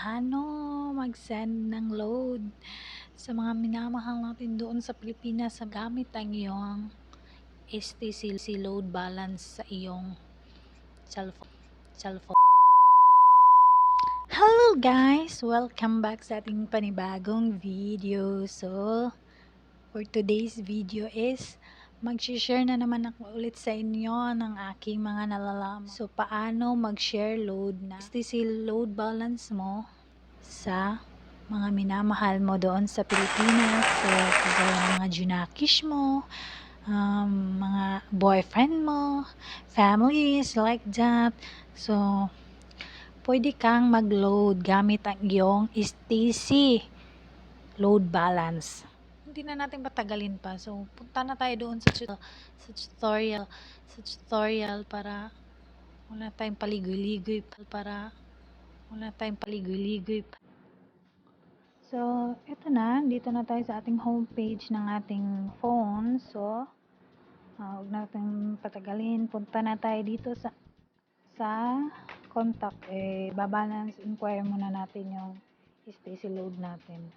paano mag-send ng load sa mga minamahal natin doon sa Pilipinas gamit ang iyong STC load balance sa iyong cellphone. Hello guys! Welcome back sa ating panibagong video. So, for today's video is mag-share na naman ako ulit sa inyo ng aking mga nalalaman. So, paano mag-share load na STC load balance mo sa mga minamahal mo doon sa Pilipinas. So, kagaya ng mga junakish mo, mga boyfriend mo, families like that. So, pwede kang mag-load gamit ang iyong STC load balance. Hindi na natin patagalin pa. So, punta na tayo doon sa tutorial para wala tayong paligoy-ligoy So, ito na. Dito na tayo sa ating homepage ng ating phone. So, huwag natin patagalin. Punta na tayo dito sa contact. Babalance inquire muna natin yung STC load natin.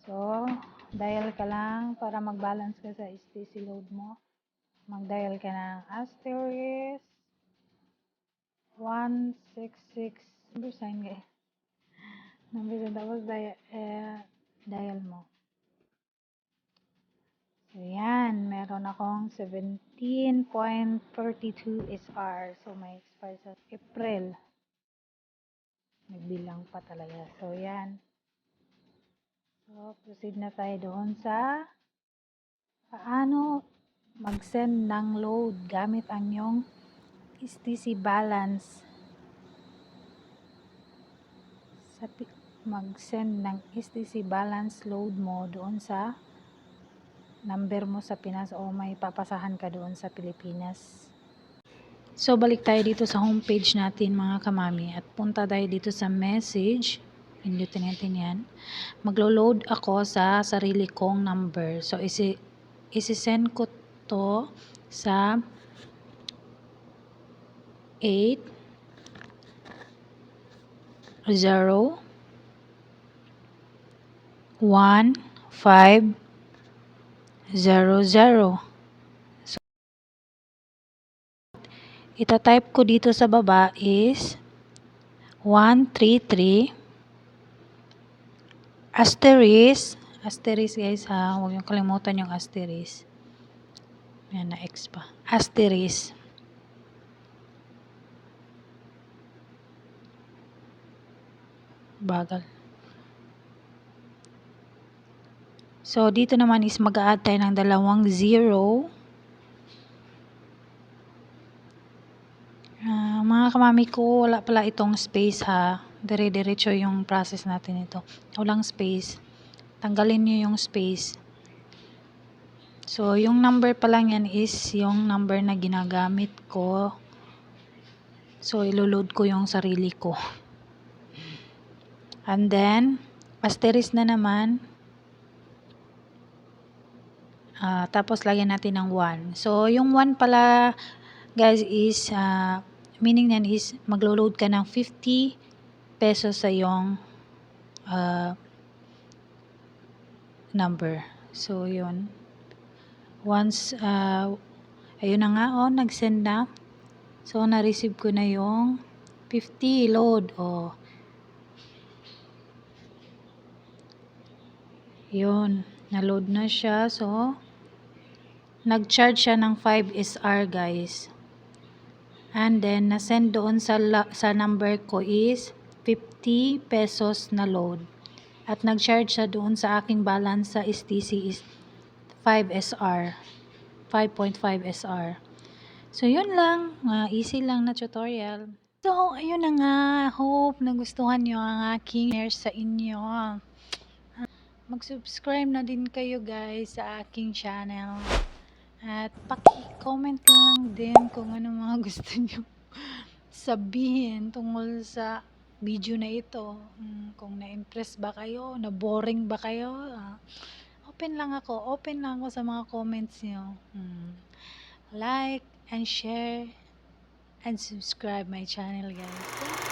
So, dial ka lang para mag-balance ka sa STC load mo. Mag-dial ka ng asterisk 166 number sign guys. Number sign tapos dial mo. So, yan. Meron akong 17.42 SR. So, may expire sa April. Nagbilang pa talaga. So, yan. So, proceed na tayo doon sa paano mag-send ng load gamit ang iyong STC balance. Mag-send ng STC balance load mo doon sa number mo sa Pinas o may papasahan ka doon sa Pilipinas. So, balik tayo dito sa homepage natin mga kamami at punta tayo dito sa message. Pindutin natin yan. Maglo-load ako sa sarili kong number. So, isi-send ko to sa 8 0 1 5 0 0. So, ita-type ko dito sa baba is 133 asterisk guys ha, huwag yung kalimutan yung asterisk. Yan na X pa. Asterisk. Bagal. So, dito naman is mag-a-add tayo ng 2 0. Mga kamami ko, wala pala itong space ha. Dire-diretso yung process natin ito. Walang space. Tanggalin nyo yung space. So, yung number pa lang yan is yung number na ginagamit ko. So, iloload ko yung sarili ko. And then, asterisk na naman. Tapos, lagyan natin ng 1. So, yung 1 pala, guys, is, meaning yan is, maglo-load ka ng 50 pesos sa yung number. So, yun. Once, ayun na nga, nag-send na. So, na-receive ko na yung 50 load. Yun. Na-load na siya. So, nag-charge siya ng 5 SR, guys. And then, na-send doon sa number ko is 50 pesos na load. At nag-charge siya doon sa aking balance sa STC is 5 SR. 5.5 SR. So, yun lang. Easy lang na tutorial. So, ayun na nga. Hope nagustuhan nyo ang aking share sa inyo. Mag-subscribe na din kayo guys sa aking channel. At paki-comment lang din kung ano mga gusto nyo sabihin tungkol sa video na ito. Kung na-impress ba kayo, na-boring ba kayo. Open lang ako sa mga comments nyo. Like and share and subscribe my channel guys.